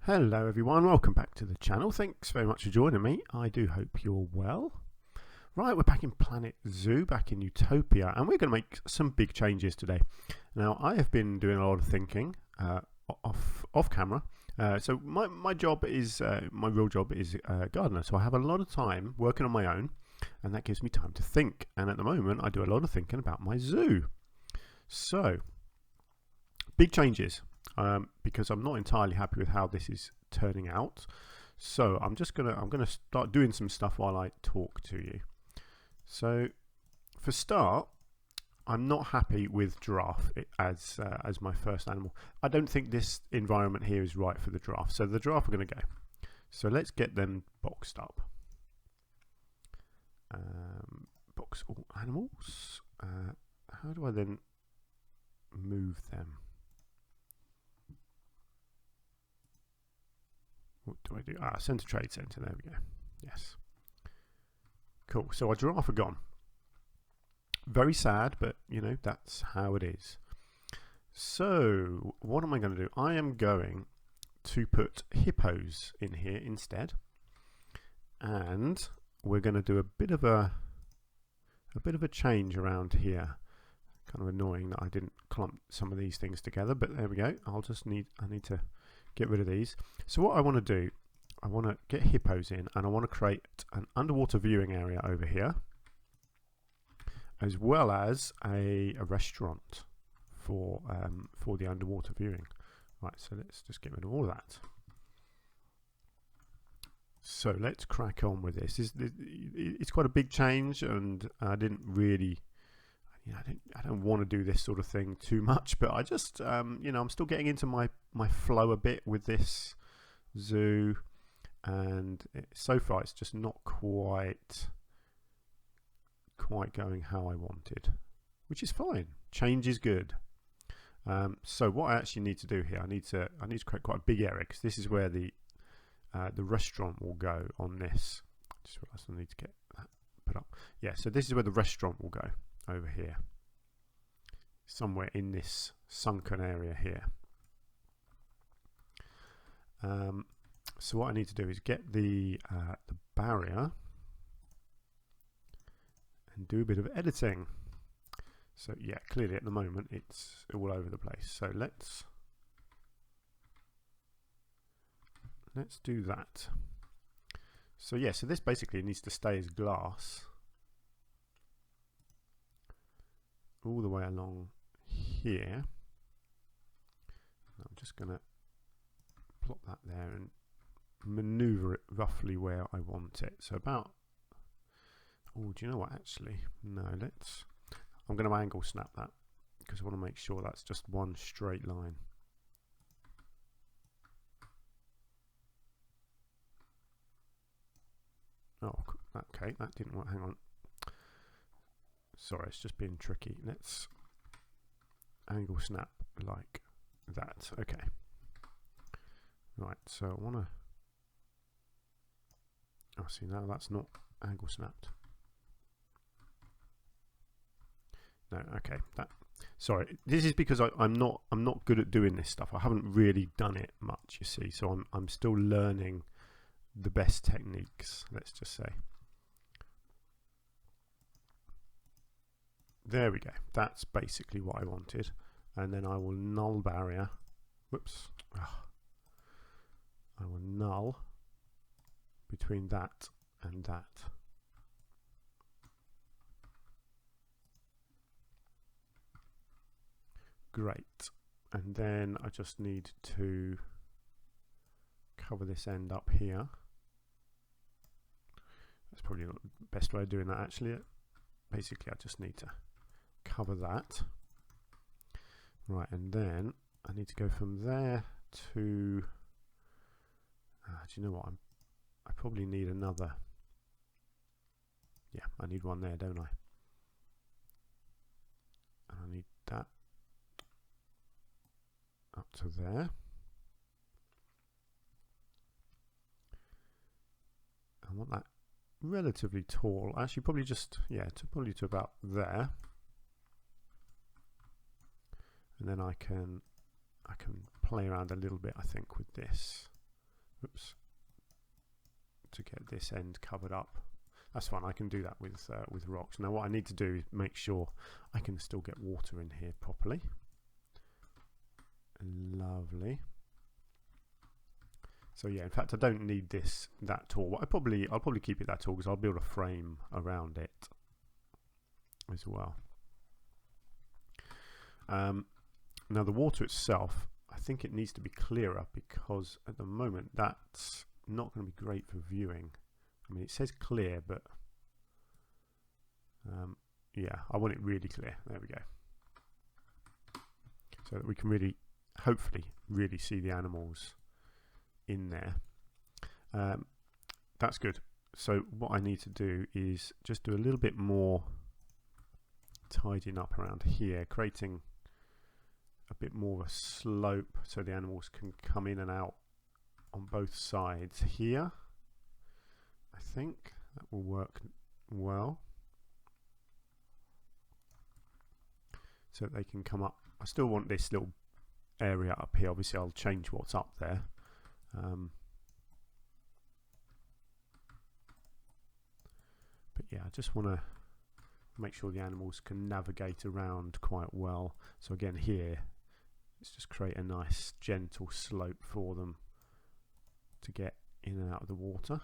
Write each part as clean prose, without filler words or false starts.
Hello everyone, welcome back to the channel. Thanks very much for joining me. I do hope you're well. Right, we're back in Planet Zoo, back in Utopia, and we're going to make some big changes today. Now, I have been doing a lot of thinking off camera. So my job is, my real job is gardener, so I have a lot of time working on my own, and that gives me time to think. And at the moment, I do a lot of thinking about my zoo. So, big changes. Because I'm not entirely happy with how this is turning out. So I'm gonna start doing some stuff while I talk to you. So for start, I'm not happy with giraffe as my first animal. I don't think this environment here is right for the giraffe. So the giraffe are going to go. So let's get them boxed up. Box all animals. How do I then move them? What do I do? Center trade center. There we go. Yes. Cool. So our giraffe are gone. Very sad, but you know, that's how it is. So what am I going to do? I am going to put hippos in here instead. And we're going to do a bit of a change around here. Kind of annoying that I didn't clump some of these things together, but there we go. I need to get rid of these. So what I want to do, I want to get hippos in, and I want to create an underwater viewing area over here, as well as a restaurant for the underwater viewing. Right, so let's just get rid of all of that. So let's crack on with this. It's quite a big change, and I didn't really, you know, I don't want to do this sort of thing too much, but I just, you know, I'm still getting into my flow a bit with this zoo, and so far it's just not quite going how I wanted, which is fine. Change is good. So what I actually need to do here, I need to create quite a big area, because this is where the restaurant will go on this. Just realised I need to get that put up. Yeah, so this is where the restaurant will go. Over here, somewhere in this sunken area here. So what I need to do is get the barrier and do a bit of editing. So yeah, clearly at the moment it's all over the place. So let's do that. So yeah, so this basically needs to stay as glass all the way along here. I'm just going to plop that there and maneuver it roughly where I want it. So about, oh, do you know what, actually, no, I'm going to angle snap that, because I want to make sure that's just one straight line. Oh, okay, that didn't work. Hang on. Sorry, it's just being tricky. Let's angle snap like that. Okay. Right, so I want to... Oh, see, now that's not angle snapped. No, okay. Sorry, this is because I'm not good at doing this stuff. I haven't really done it much, you see. So I'm still learning the best techniques, let's just say. There we go. That's basically what I wanted. And then I will null barrier. Whoops. I will null between that and that. Great. And then I just need to cover this end up here. That's probably not the best way of doing that, actually. Basically, I just need to cover that. Right, and then I need to go from there to... do you know what? I probably need another... Yeah, I need one there, don't I? And I need that up to there. I want that relatively tall. Actually, probably just, yeah, probably to about there. And then I can play around a little bit, I think, with this. Oops. To get this end covered up. That's fine, I can do that with rocks. Now what I need to do is make sure I can still get water in here properly. Lovely. So yeah, in fact I don't need that tall. I'll probably keep it that tall because I'll build a frame around it as well. Now the water itself, I think it needs to be clearer because at the moment that's not going to be great for viewing. I mean, it says clear, but yeah, I want it really clear. There we go. So that we can really, hopefully, really see the animals in there. That's good. So what I need to do is just do a little bit more tidying up around here, creating a bit more of a slope so the animals can come in and out on both sides here. I think that will work well. So that they can come up. I still want this little area up here. Obviously I'll change what's up there. But yeah, I just want to make sure the animals can navigate around quite well. So again here, let's just create a nice gentle slope for them to get in and out of the water.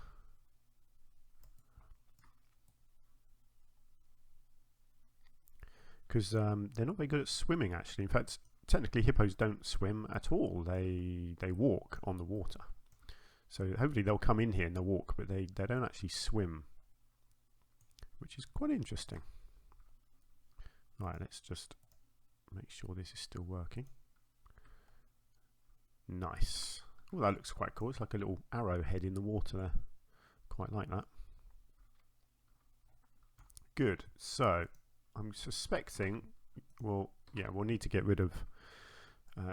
Because they're not very good at swimming actually. In fact, technically hippos don't swim at all. They walk on the water. So hopefully they'll come in here and they'll walk, but they don't actually swim, which is quite interesting. Right, let's just make sure this is still working. Nice. Oh, that looks quite cool. It's like a little arrowhead in the water there. Quite like that. Good. So I'm suspecting, well, yeah, we'll need to get rid of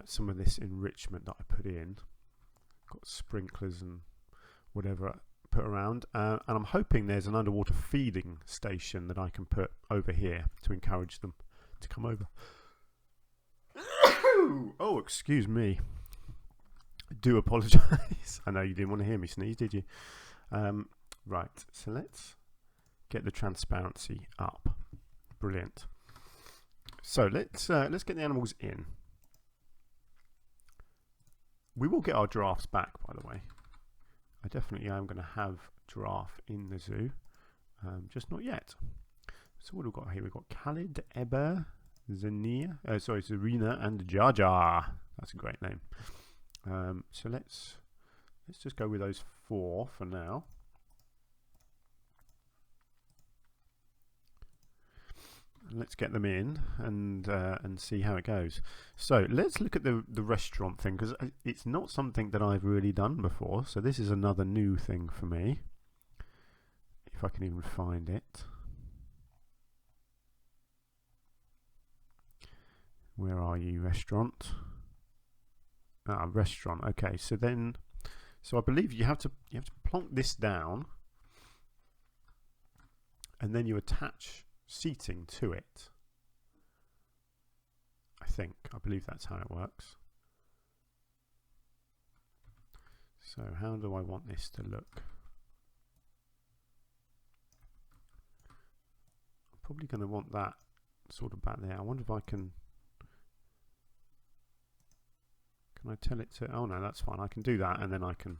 some of this enrichment that I put in. Got sprinklers and whatever I put around, and I'm hoping there's an underwater feeding station that I can put over here to encourage them to come over. Oh, excuse me. I do apologise. I know you didn't want to hear me sneeze, did you? Right, so let's get the transparency up. Brilliant. So let's get the animals in. We will get our giraffes back, by the way. I definitely am going to have giraffe in the zoo, just not yet. So what have we got here? We've got Khalid, Eber, Zarina, and Jar Jar. That's a great name. So let's just go with those 4 for now. Let's get them in and see how it goes. So let's look at the restaurant thing, because it's not something that I've really done before. So this is another new thing for me. If I can even find it. Where are you, restaurant? Ah, restaurant. Okay, so I believe you have to plonk this down, and then you attach seating to it. I believe that's how it works. So how do I want this to look? I'm probably going to want that sort of back there. I wonder if I can I tell it to, oh no, that's fine, I can do that, and then I can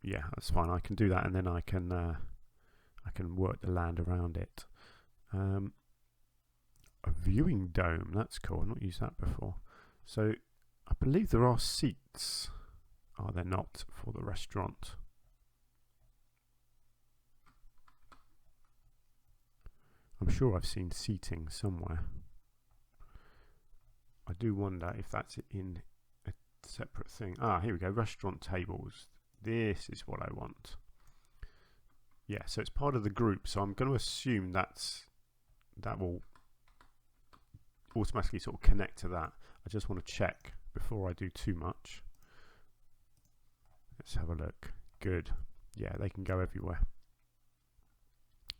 yeah, that's fine, I can do that, and then I can work the land around it. A viewing dome, that's cool. I've not used that before. So I believe there are seats. Are there not for the restaurant? I'm sure I've seen seating somewhere. I do wonder if that's in a separate thing. Ah, here we go. Restaurant tables. This is what I want. Yeah, so it's part of the group, so I'm going to assume that will automatically sort of connect to that. I just want to check before I do too much. Let's have a look. Good. Yeah, they can go everywhere.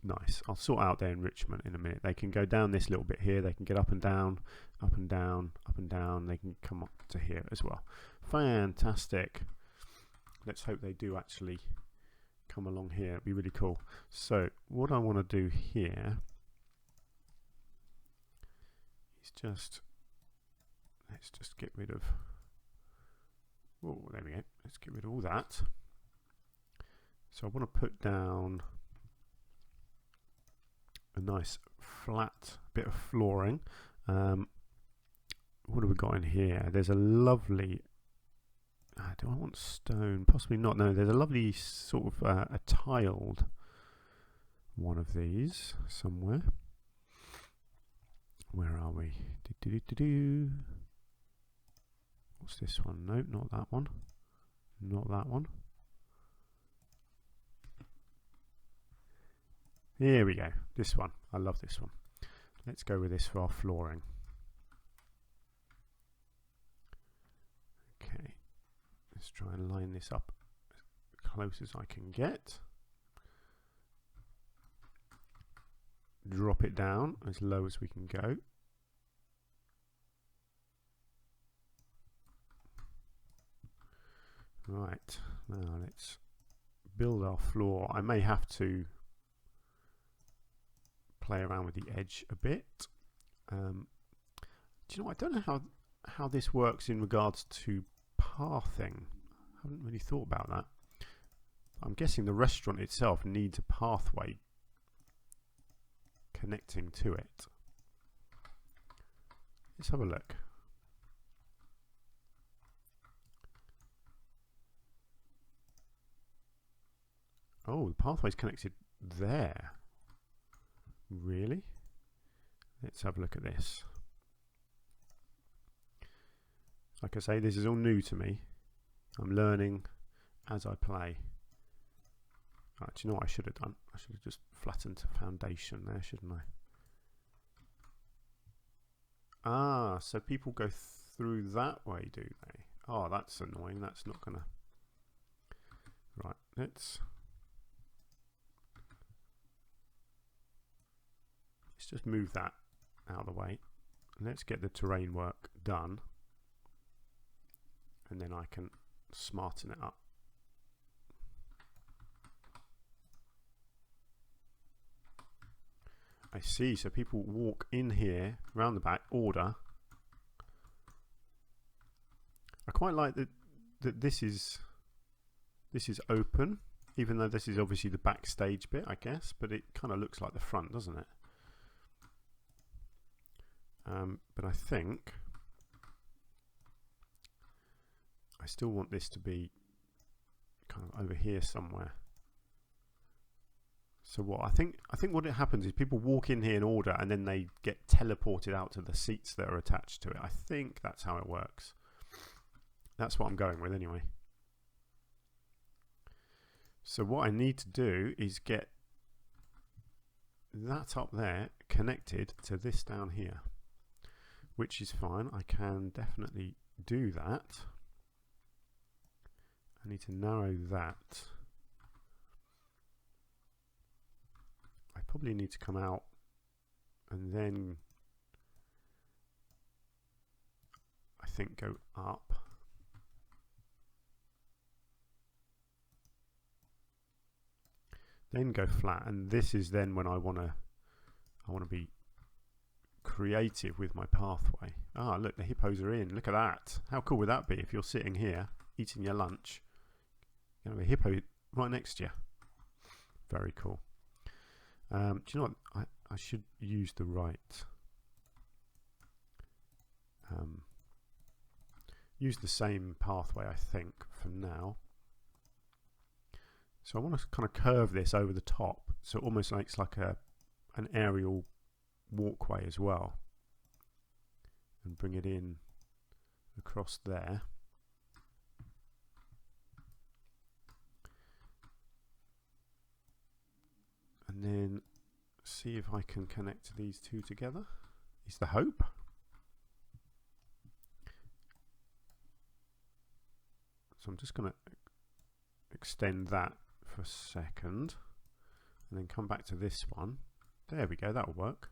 nice. I'll sort out their enrichment in a minute. They can go down this little bit here. They can get up and down, up and down, up and down. They can come up to here as well. Fantastic. Let's hope they do actually come along here. It'd be really cool. So what I want to do here is let's just get rid of, oh, there we go. Let's get rid of all that. So I want to put down a nice flat bit of flooring. What have we got in here? There's a lovely, do I want stone? Possibly not. No, there's a lovely sort of a tiled one of these somewhere. Where are we? What's this one? No, not that one. Not that one. Here we go. This one. I love this one. Let's go with this for our flooring. Okay. Let's try and line this up as close as I can get. Drop it down as low as we can go. Right. Now let's build our floor. I may have to play around with the edge a bit. Do you know, I don't know how this works in regards to pathing. I haven't really thought about that. I'm guessing the restaurant itself needs a pathway connecting to it. Let's have a look. Oh, the pathway's connected there. Really? Let's have a look at this. Like I say, this is all new to me. I'm learning as I play. Right, do you know what I should have done? I should have just flattened the foundation there, shouldn't I? Ah, so people go through that way, do they? Oh, that's annoying. That's not gonna... Right, let's just move that out of the way. Let's get the terrain work done. And then I can smarten it up. I see, so people walk in here, round the back, order. I quite like that this is open, even though this is obviously the backstage bit, I guess, but it kind of looks like the front, doesn't it? But I think I still want this to be kind of over here somewhere. So what I think what it happens is people walk in here and order, and then they get teleported out to the seats that are attached to it. I think that's how it works. That's what I'm going with anyway. So what I need to do is get that up there connected to this down here, which is fine. I can definitely do that. I need to narrow that. I probably need to come out and then I think go up. Then go flat, and this is then when I want to be creative with my pathway. Ah, look, the hippos are in. Look at that. How cool would that be if you're sitting here eating your lunch? You have a hippo right next to you. Very cool. Do you know what? I should use the right. Use the same pathway, I think, for now. So I want to kind of curve this over the top, so it almost looks like an aerial walkway as well, and bring it in across there. And then see if I can connect these two together, is the hope. So I'm just going to extend that for a second. and then come back to this one. There we go, that'll work.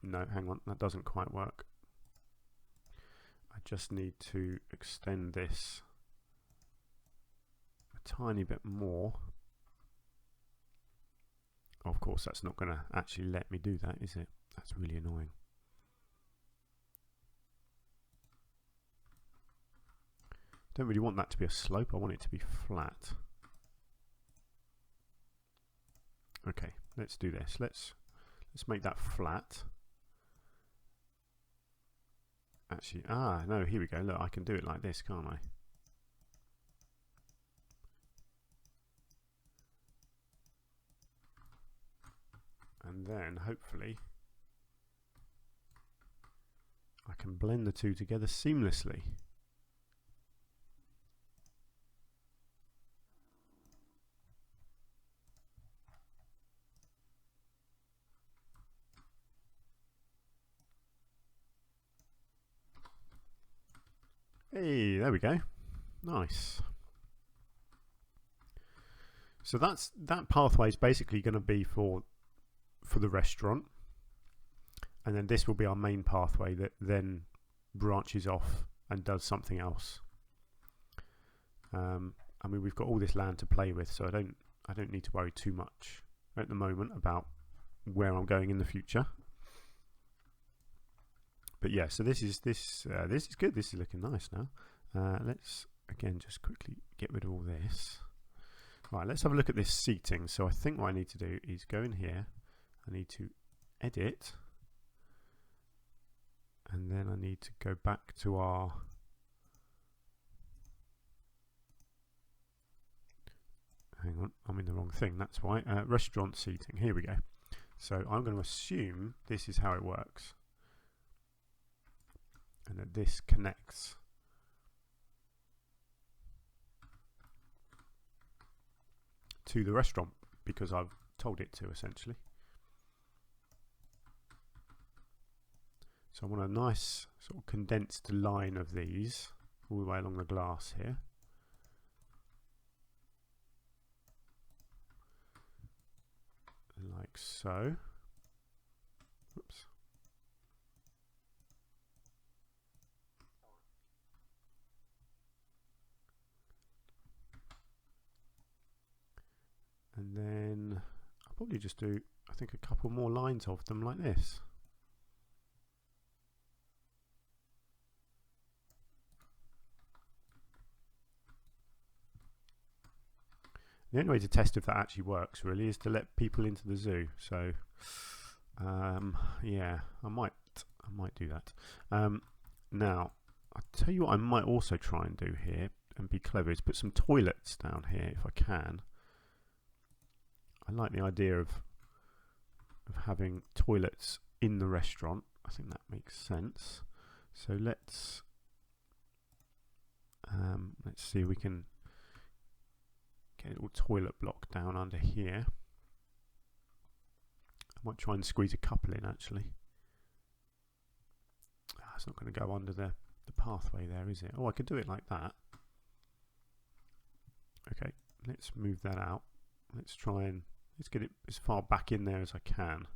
No, hang on, that doesn't quite work. I just need to extend this a tiny bit more. Of course, that's not going to actually let me do that, is it? That's really annoying. Don't really want that to be a slope, I want it to be flat. Okay, let's do this. Let's make that flat. Actually, no, here we go. Look, I can do it like this, can't I? And then, hopefully, I can blend the two together seamlessly. Hey, there we go. Nice. So that pathway is basically going to be for the restaurant, and then this will be our main pathway that then branches off and does something else. I mean, we've got all this land to play with, so I don't need to worry too much at the moment about where I'm going in the future. But yeah, so this is good. This is looking nice now. Let's again just quickly get rid of all this. Right, let's have a look at this seating. So I think what I need to do is go in here. I need to edit, and then I need to go back to our hang on, I'm in the wrong thing, that's why. Restaurant seating, here we go. So I'm going to assume this is how it works, and that this connects to the restaurant because I've told it to, essentially. So I want a nice sort of condensed line of these all the way along the glass here. Like so. Oops. And then I'll probably just do, I think, a couple more lines of them like this. The only way to test if that actually works really is to let people into the zoo. So yeah, I might do that. Now I'll tell you what I might also try and do here and be clever is put some toilets down here if I can. I like the idea of having toilets in the restaurant. I think that makes sense. So let's see if we can get a little toilet block down under here. I might try and squeeze a couple in actually. It's not going to go under the pathway there, is it? Oh, I could do it like that. Okay, let's move that out. Let's get it as far back in there as I can.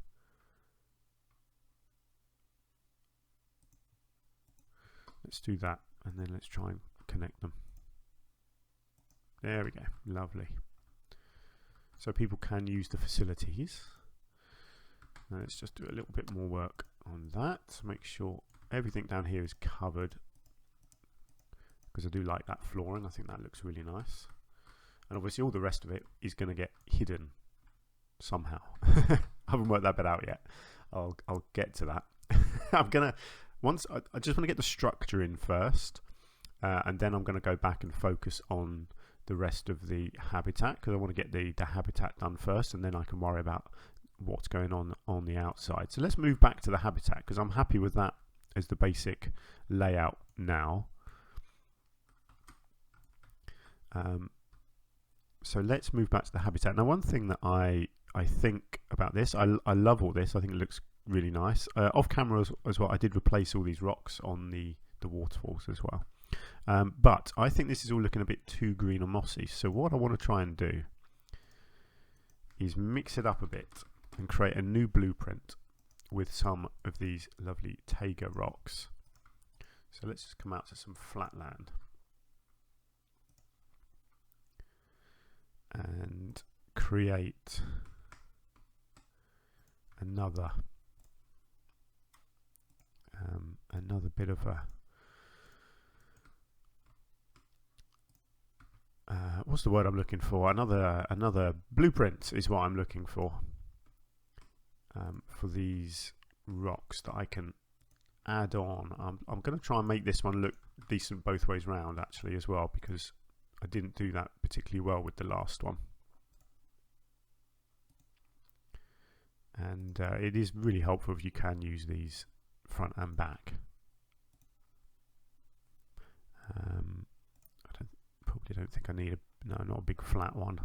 Let's do that, and then let's try and connect them. There we go, lovely. So people can use the facilities. Now let's just do a little bit more work on that to make sure everything down here is covered, because I do like that flooring. I think that looks really nice. And obviously all the rest of it is going to get hidden somehow. I haven't worked that bit out yet. I'll get to that. I just want to get the structure in first, and then I'm going to go back and focus on the rest of the habitat, because I want to get the habitat done first, and then I can worry about what's going on the outside. So let's move back to the habitat, because I'm happy with that as the basic layout now. So let's move back to the habitat. Now, one thing that I think about this, I love all this. I think it looks really nice. Off camera as well, I did replace all these rocks on the waterfalls as well. But I think this is all looking a bit too green or mossy. So what I want to try and do is mix it up a bit and create a new blueprint with some of these lovely taiga rocks. So let's just come out to some flat land and create another bit of a what's the word I'm looking for? Another blueprint is what I'm looking for these rocks that I can add on. I'm going to try and make this one look decent both ways round actually as well, because I didn't do that particularly well with the last one. And it is really helpful if you can use these front and back. I probably don't think I need not a big flat one.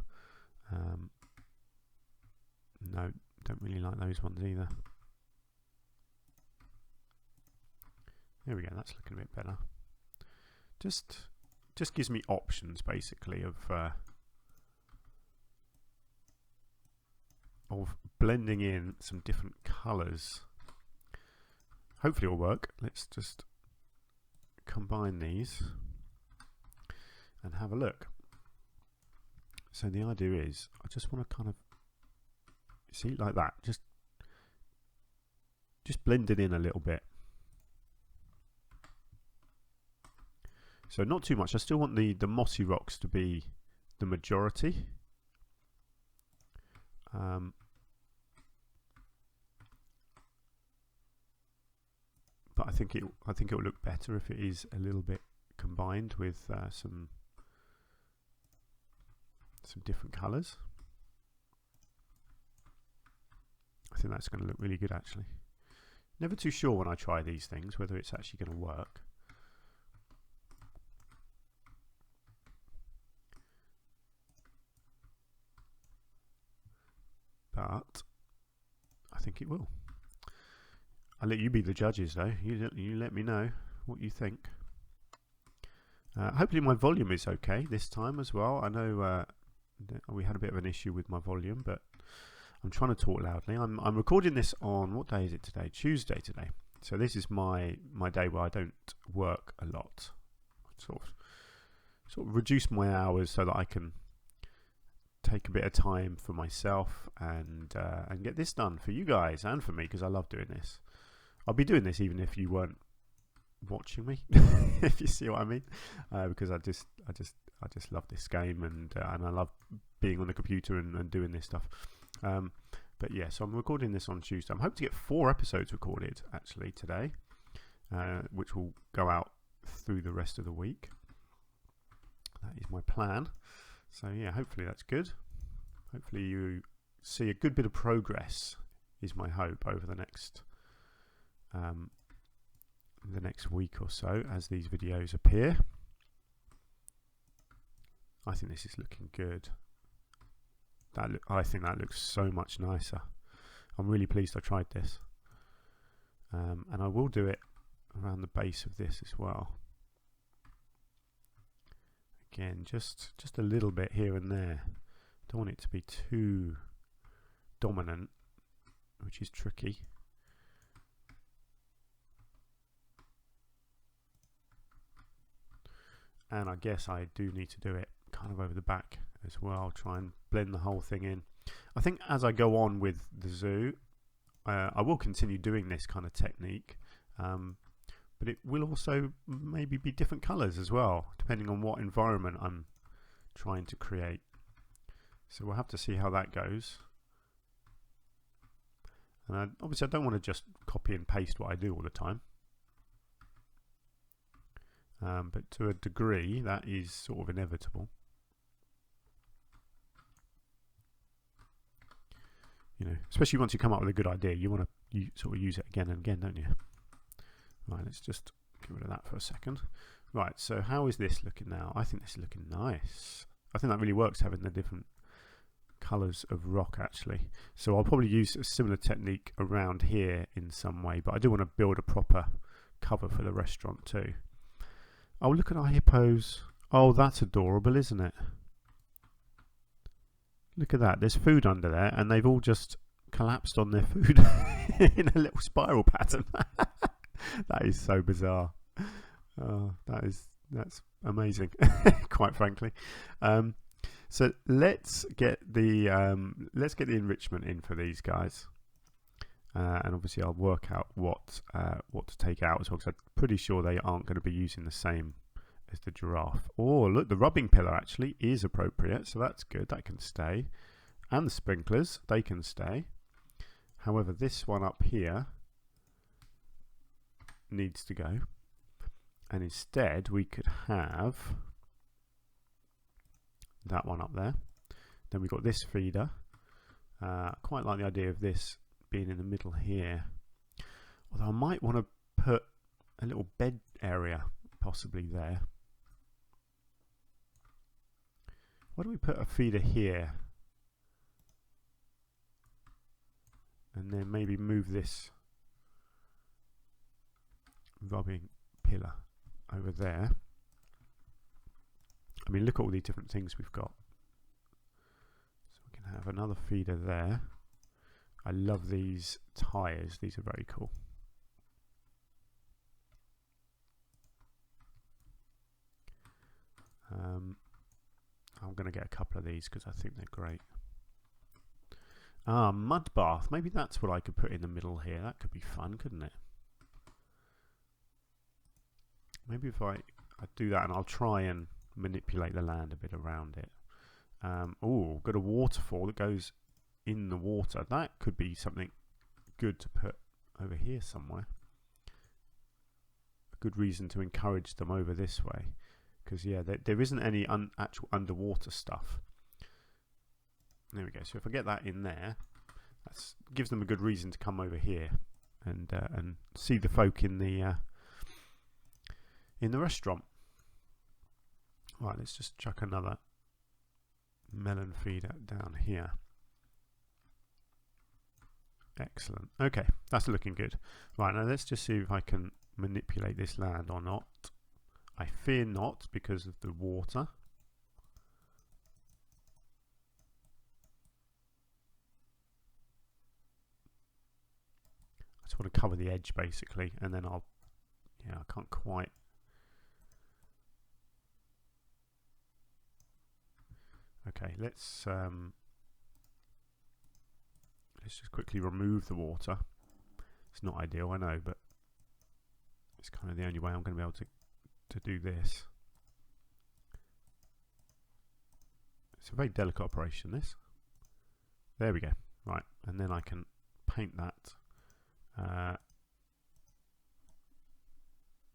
No, don't really like those ones either. There we go, that's looking a bit better. Just gives me options basically of blending in some different colours. Hopefully it'll work. Let's just combine these and have a look. So the idea is I just want to kind of see like that, just blend it in a little bit. So not too much. I still want the mossy rocks to be the majority. But I think it will look better if it is a little bit combined with some different colours. I think that's going to look really good actually. Never too sure when I try these things whether it's actually going to work. But I think it will. I'll let you be the judges though. You let me know what you think. Hopefully my volume is okay this time as well. I know we had a bit of an issue with my volume, but I'm trying to talk loudly. I'm recording this on, what day is it today? Tuesday today. So this is my day where I don't work a lot. Sort of reduce my hours so that I can take a bit of time for myself and get this done for you guys and for me, because I love doing this. I'll be doing this even if you weren't watching me, if you see what I mean, because I just love this game and I love being on the computer and doing this stuff. But yeah, so I'm recording this on Tuesday. I'm hoping to get 4 episodes recorded actually today, which will go out through the rest of the week. That is my plan. So yeah, hopefully that's good. Hopefully you see a good bit of progress is my hope over the next week or so as these videos appear. I think this is looking good. I think that looks so much nicer. I'm really pleased I tried this. And I will do it around the base of this as well. Again, just a little bit here and there. Don't want it to be too dominant, which is tricky. And I guess I do need to do it kind of over the back as well, try and blend the whole thing in. I think as I go on with the zoo, I will continue doing this kind of technique, but it will also maybe be different colours as well, depending on what environment I'm trying to create. So we'll have to see how that goes. And obviously I don't want to just copy and paste what I do all the time. But to a degree that is sort of inevitable. You know, especially once you come up with a good idea, you want to sort of use it again and again, don't you? Right, let's just get rid of that for a second. Right, so how is this looking now? I think this is looking nice. I think that really works, having the different colours of rock actually. So I'll probably use a similar technique around here in some way, but I do want to build a proper cover for the restaurant too. Oh, look at our hippos. Oh, that's adorable, isn't it? Look at that. There's food under there, and they've all just collapsed on their food in a little spiral pattern. That is so bizarre. Oh, that's amazing, quite frankly. So let's get the enrichment in for these guys, and obviously I'll work out what to take out as well, because I'm pretty sure they aren't going to be using the same as the giraffe. Oh, look, the rubbing pillar actually is appropriate, so that's good. That can stay, and the sprinklers, they can stay. However, this one up here needs to go, and instead we could have that one up there. Then we've got this feeder. Quite like the idea of this being in the middle here, although I might want to put a little bed area possibly there. Why don't we put a feeder here, and then maybe move this rubbing pillar over there. I mean, look at all these different things we've got. So we can have another feeder there. I love these tyres. These are very cool. I'm going to get a couple of these because I think they're great. Ah, mud bath. Maybe that's what I could put in the middle here. That could be fun, couldn't it? Maybe if I do that, and I'll try and manipulate the land a bit around it. Oh, got a waterfall that goes in the water. That could be something good to put over here somewhere. A good reason to encourage them over this way, because yeah, there isn't any actual underwater stuff. There we go. So if I get that in there, that gives them a good reason to come over here and see the folk in the restaurant. Right, let's just chuck another melon feeder down here. Excellent. Okay, that's looking good. Right, now let's just see if I can manipulate this land or not. I fear not, because of the water. I just want to cover the edge basically, and then I can't quite. Okay, let's just quickly remove the water. It's not ideal, I know, but it's kind of the only way I'm going to be able to do this. It's a very delicate operation, this. There we go. Right, and then I can paint that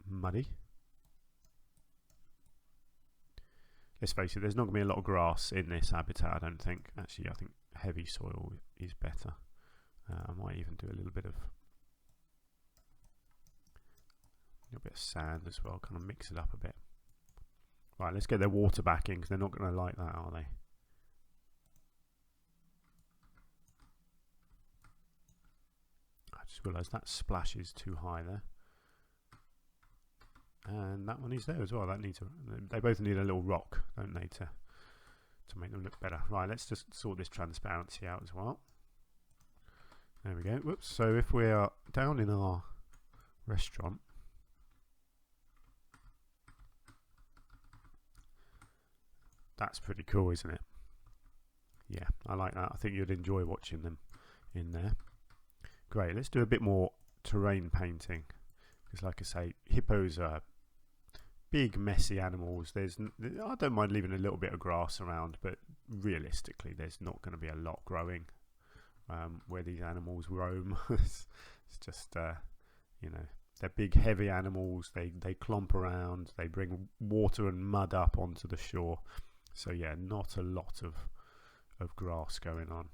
muddy. Let's face it, there's not going to be a lot of grass in this habitat, I don't think. Actually, I think heavy soil is better. I might even do a little bit of sand as well, kind of mix it up a bit. Right, let's get their water back in, because they're not going to like that, are they? I just realised that splash is too high there. And that one is there as well. That needs they both need a little rock, don't they, to make them look better. Right, let's just sort this transparency out as well. There we go. Whoops. So if we are down in our restaurant, that's pretty cool, isn't it? Yeah, I like that. I think you'd enjoy watching them in there. Great. Let's do a bit more terrain painting, because like I say, hippos are big messy animals. I don't mind leaving a little bit of grass around, but realistically there's not going to be a lot growing where these animals roam. It's just you know, they're big heavy animals. They clomp around, they bring water and mud up onto the shore, so yeah, not a lot of grass going on,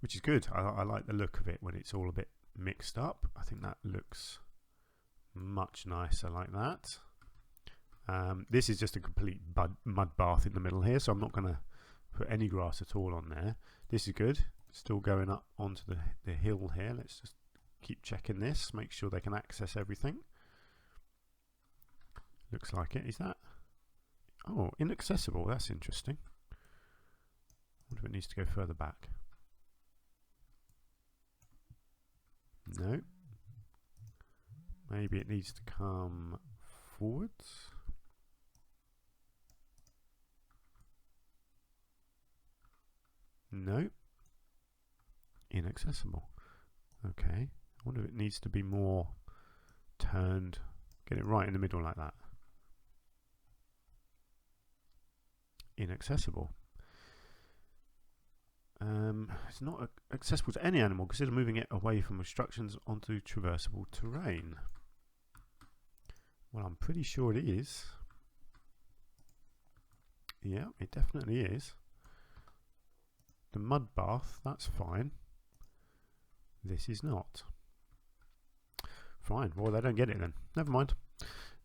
which is good. I like the look of it when it's all a bit mixed up. I think that looks much nicer like that. This is just a complete mud bath in the middle here, so I'm not going to put any grass at all on there. This is good. Still going up onto the hill here. Let's just keep checking this, make sure they can access everything. Looks like it. Is that? Oh, inaccessible. That's interesting. I wonder if it needs to go further back. No. Maybe it needs to come forwards. No. Inaccessible. Okay. I wonder if it needs to be more turned. Get it right in the middle like that. Inaccessible. It's not accessible to any animal. Consider moving it away from obstructions onto traversable terrain. Well, I'm pretty sure it is. Yeah, it definitely is. The mud bath, that's fine. This is not. Fine. Well, they don't get it then. Never mind.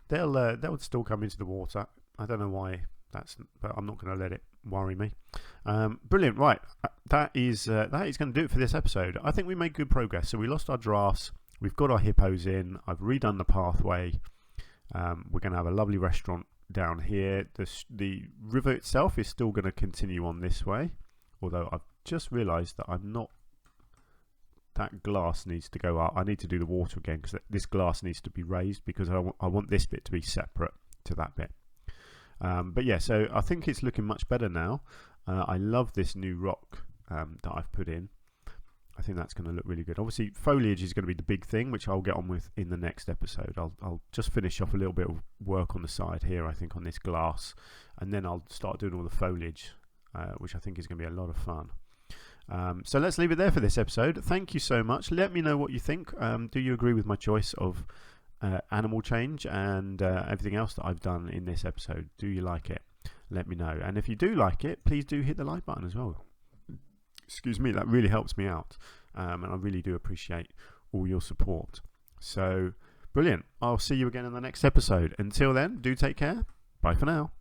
They'll still come into the water. I don't know why that's, but I'm not going to let it worry me. Brilliant. Right. That is going to do it for this episode. I think we made good progress. So we lost our giraffes. We've got our hippos in. I've redone the pathway. We're going to have a lovely restaurant down here. The river itself is still going to continue on this way. Although I've just realised that that glass needs to go up. I need to do the water again because this glass needs to be raised because I want this bit to be separate to that bit. But yeah, so I think it's looking much better now. I love this new rock that I've put in. I think that's going to look really good. Obviously, foliage is going to be the big thing, which I'll get on with in the next episode. I'll just finish off a little bit of work on the side here, I think, on this glass. And then I'll start doing all the foliage, which I think is going to be a lot of fun. So let's leave it there for this episode. Thank you so much. Let me know what you think. Do you agree with my choice of animal change and everything else that I've done in this episode? Do you like it? Let me know. And if you do like it, please do hit the like button as well. Excuse me, that really helps me out. And I really do appreciate all your support. So, brilliant. I'll see you again in the next episode. Until then, do take care. Bye for now.